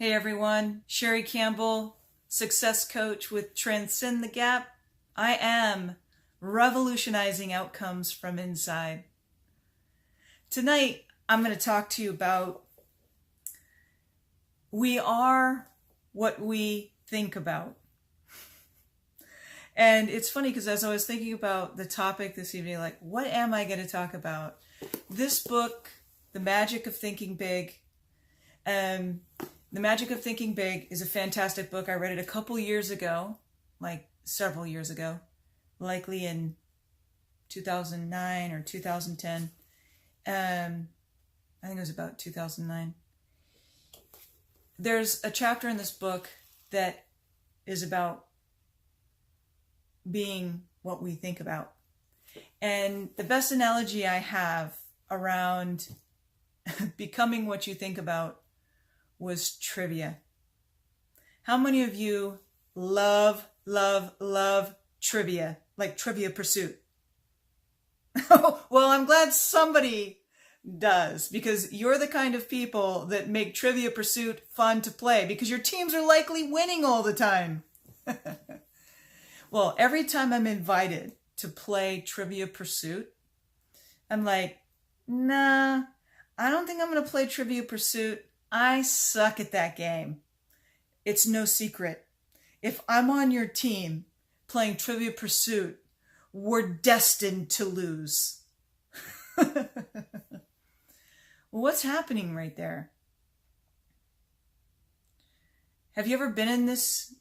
Hey everyone, Sherry Campbell, success coach with Transcend the Gap. I am revolutionizing outcomes from inside. Tonight, I'm going to talk to you about we are what we think about. And it's funny because as I was thinking about the topic this evening, like, what am I going to talk about? This book, The Magic of Thinking Big, The Magic of Thinking Big is a fantastic book. I read it a couple years ago, like several years ago, likely in 2009 or 2010. I think it was about 2009. There's a chapter in this book that is about being what we think about. And the best analogy I have around becoming what you think about was trivia. How many of you love trivia, like Trivia Pursuit? Well, I'm glad somebody does, because you're the kind of people that make Trivia Pursuit fun to play because your teams are likely winning all the time. Well, every time I'm invited to play Trivia Pursuit, I'm like, nah, I don't think I'm going to play Trivia Pursuit. I suck at that game. It's no secret. If I'm on your team playing Trivia Pursuit, we're destined to lose. Well, what's happening right there? Have you ever been in this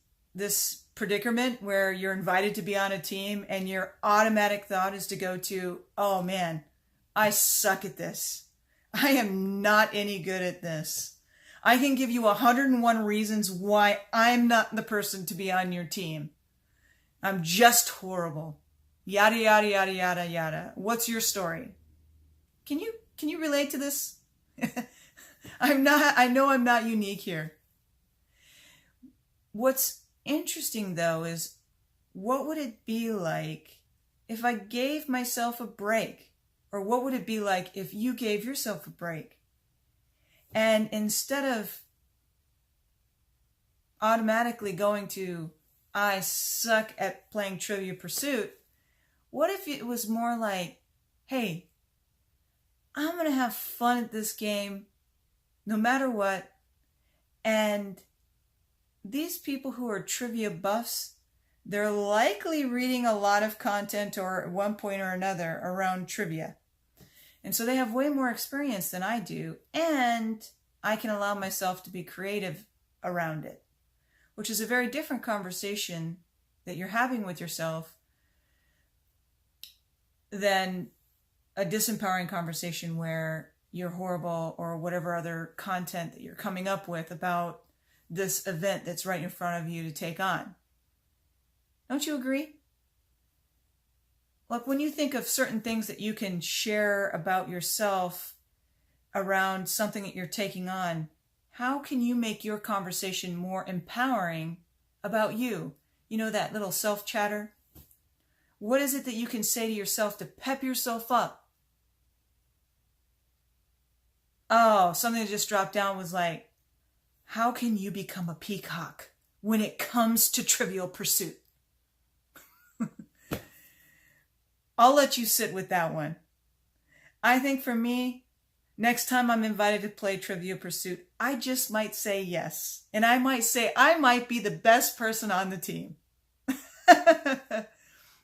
predicament where you're invited to be on a team and your automatic thought is to go to, oh man, I suck at this. I am not any good at this. I can give you 101 reasons why I'm not the person to be on your team. I'm just horrible. Yada, yada, yada, yada, yada. What's your story? Can you relate to this? I know I'm not unique here. What's interesting though is, what would it be like if I gave myself a break? Or what would it be like if you gave yourself a break? And instead of automatically going to, I suck at playing Trivia Pursuit, what if it was more like, hey, I'm going to have fun at this game no matter what. And these people who are trivia buffs, they're likely reading a lot of content or at one point or another around trivia. And so they have way more experience than I do. And I can allow myself to be creative around it, which is a very different conversation that you're having with yourself than a disempowering conversation where you're horrible or whatever other content that you're coming up with about this event that's right in front of you to take on. Don't you agree? Like when you think of certain things that you can share about yourself around something that you're taking on, how can you make your conversation more empowering about you? You know, that little self-chatter? What is it that you can say to yourself to pep yourself up? Oh, something that just dropped down was like, how can you become a peacock when it comes to Trivial Pursuit? I'll let you sit with that one. I think for me, next time I'm invited to play Trivia Pursuit, I just might say yes. And I might say I might be the best person on the team.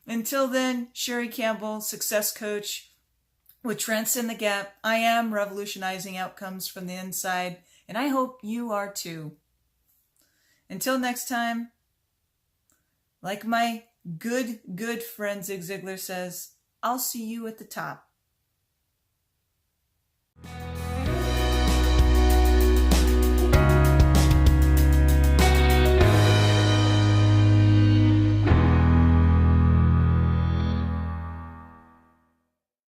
Until then, Sherry Campbell, success coach with Transcend the Gap. I am revolutionizing outcomes from the inside, and I hope you are too. Until next time, like my good friend Zig Ziglar says, I'll see you at the top.